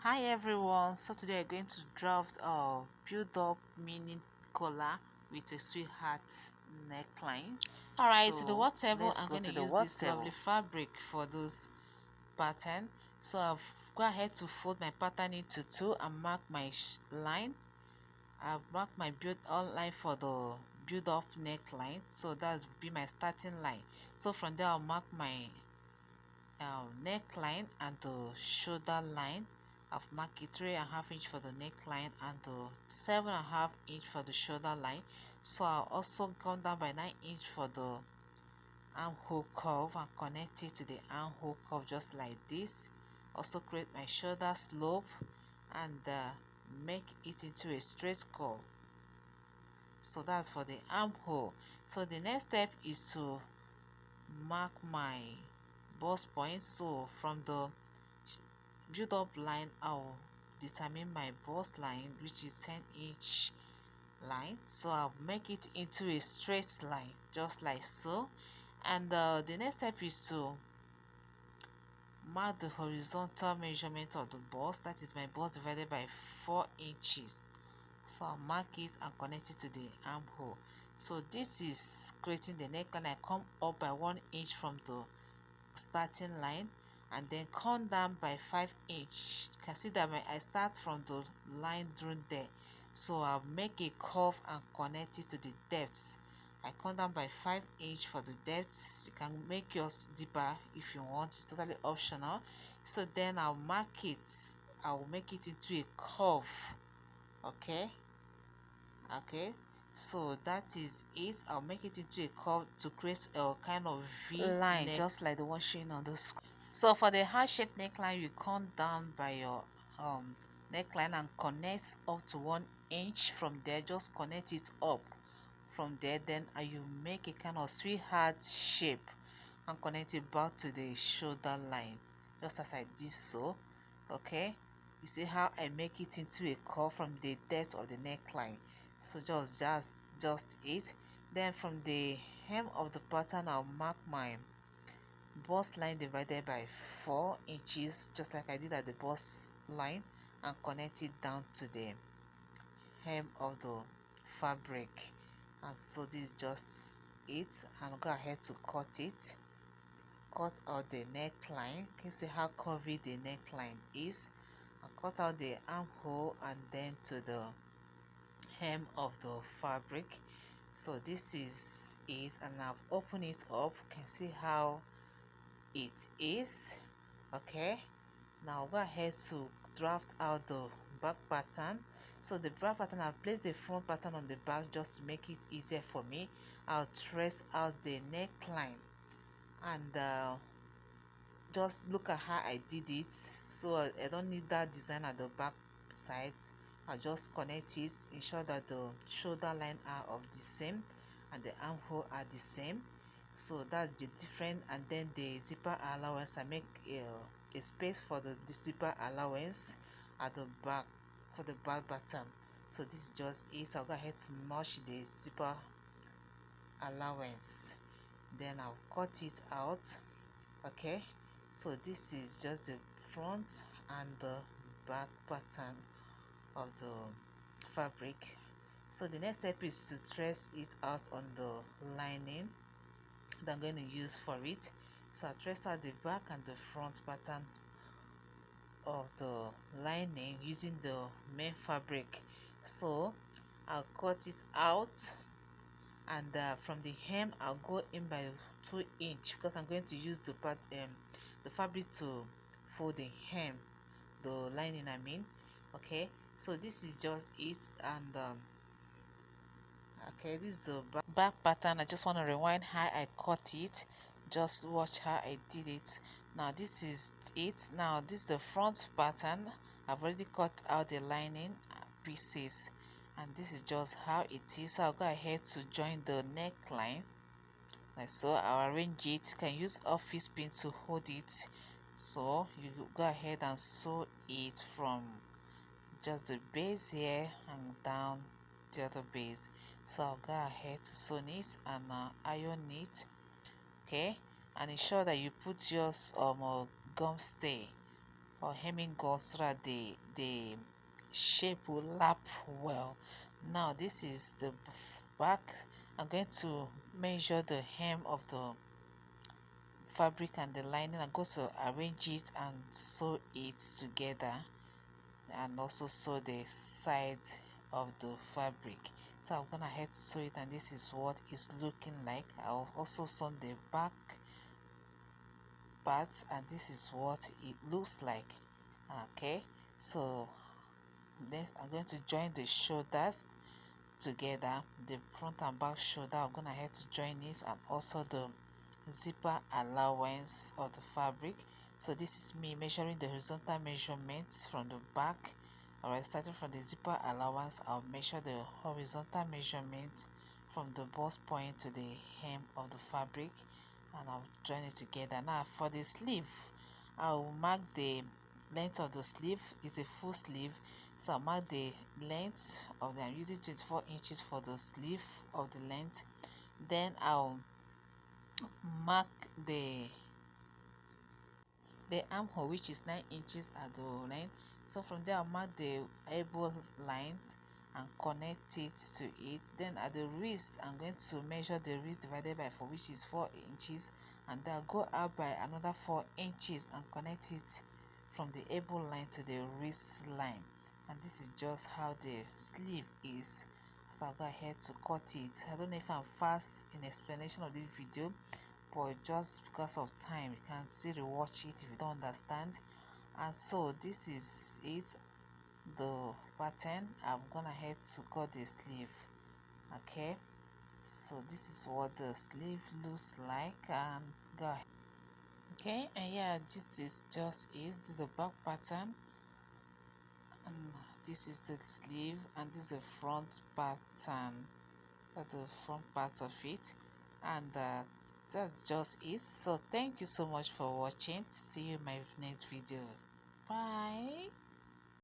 Hi everyone, so today I'm going to draft a build up mini collar with a sweetheart neckline. Alright, to the So watt table, let's I'm go going to to the use work this lovely table. fabric for those pattern. So I've go ahead to fold my pattern into two and mark my line. I've marked my build outline for the build up neckline. So that's be my starting line. So from there I'll mark my neckline and the shoulder line. I've marked it 3.5 inch for the neckline and the 7.5 inch for the shoulder line. So I'll also come down by 9 inch for the armhole curve and connect it to the armhole curve just like this. Also create my shoulder slope and make it into a straight curve. So that's for the armhole. So the next step is to mark my bust point. So from the build up line, I'll determine my bust line, which is 10-inch line. So I'll make it into a straight line just like so. And the next step is to mark the horizontal measurement of the bust. That is my bust divided by 4 inches. So I'll mark it and connect it to the armhole. So this is creating the neckline. I come up by 1 inch from the starting line and then come down by 5 inch. You can see that I start from the line through there. So I'll make a curve and connect it to the depth. I come down by 5 inch for the depth. You can make yours deeper if you want, it's totally optional. So then I'll mark it, I'll make it into a curve. Okay, so that is it. I'll make it into a curve to create a kind of V line neck, just like the one showing on the screen. So for the heart shaped neckline, you come down by your neckline and connect up to 1 inch. From there, just connect it up from there. Then you make a kind of sweetheart shape and connect it back to the shoulder line, just as I did so. Okay, you see how I make it into a curve from the depth of the neckline. So just it. Then from the hem of the pattern, I'll mark my bust line divided by 4 inches, just like I did at the bust line, and connect it down to the hem of the fabric. And so this is just it. And go ahead to cut it. Cut out the neckline. You can see how curvy the neckline is. And cut out the armhole and then to the hem of the fabric. So this is it, and I've opened it up. You can see how it is. Okay, now go ahead to draft out the back pattern. So the back pattern, I've placed the front pattern on the back just to make it easier for me. I'll trace out the neckline and just look at how I did it. So I don't need that design at the back side. I'll just connect it, ensure that the shoulder line are of the same and the armhole are the same. So that's the different. And then the zipper allowance, I make a space for the zipper allowance at the back for the back button. So this is just it. I'll go ahead to notch the zipper allowance, then I'll cut it out. Okay, so this is just the front and the back pattern of the fabric. So the next step is to trace it out on the lining that I'm going to use for it. So I trace out the back and the front pattern of the lining using the main fabric. So I'll cut it out, and from the hem I'll go in by 2 inch because I'm going to use the fabric to fold the hem, the lining I mean. Okay, so this is just it. And okay, this is the back pattern. I just want to rewind how I cut it. Just watch how I did it. Now this is it. Now this is the front pattern. I've already cut out the lining pieces, and this is just how it is. So I'll go ahead to join the neckline like so. I'll arrange it. You can use office pin to hold it. So you go ahead and sew it from just the base here and down the other base. So I'll go ahead to sew it and iron it. Okay, and ensure that you put yours gum stay or hemming gauze so that the shape will lap well. Now this is the back. I'm going to measure the hem of the fabric and the lining. I'm going to arrange it and sew it together, and also sew the sides of the fabric. So I'm gonna head to sew it, and this is what it's looking like. I'll also sew the back parts, and this is what it looks like. Okay, so then I'm going to join the shoulders together, the front and back shoulder. I'm gonna head to join it, and also the zipper allowance of the fabric. So this is me measuring the horizontal measurements from the back. Alright, starting from the zipper allowance, I'll measure the horizontal measurement from the bust point to the hem of the fabric, and I'll join it together. Now for the sleeve, I'll mark the length of the sleeve. Is a full sleeve, so I'll mark the length of the, I'm using 24 inches for the sleeve of the length. Then I'll mark the armhole, which is 9 inches at the length. So from there I'll mark the elbow line and connect it to it. Then at the wrist, I'm going to measure the wrist divided by 4, which is 4 inches, and then I'll go out by another 4 inches and connect it from the elbow line to the wrist line. And this is just how the sleeve is. So I'll go ahead to cut it. I don't know if I'm fast in explanation of this video, but just because of time, you can still rewatch it if you don't understand. And so this is it, the pattern. I'm gonna head to cut the sleeve. Okay, so this is what the sleeve looks like, and go ahead. Okay, and yeah, this is just it. This is the back pattern, and this is the sleeve, and this is the front pattern, the front part of it. And that's just it. So thank you so much for watching. See you in my next video. Bye.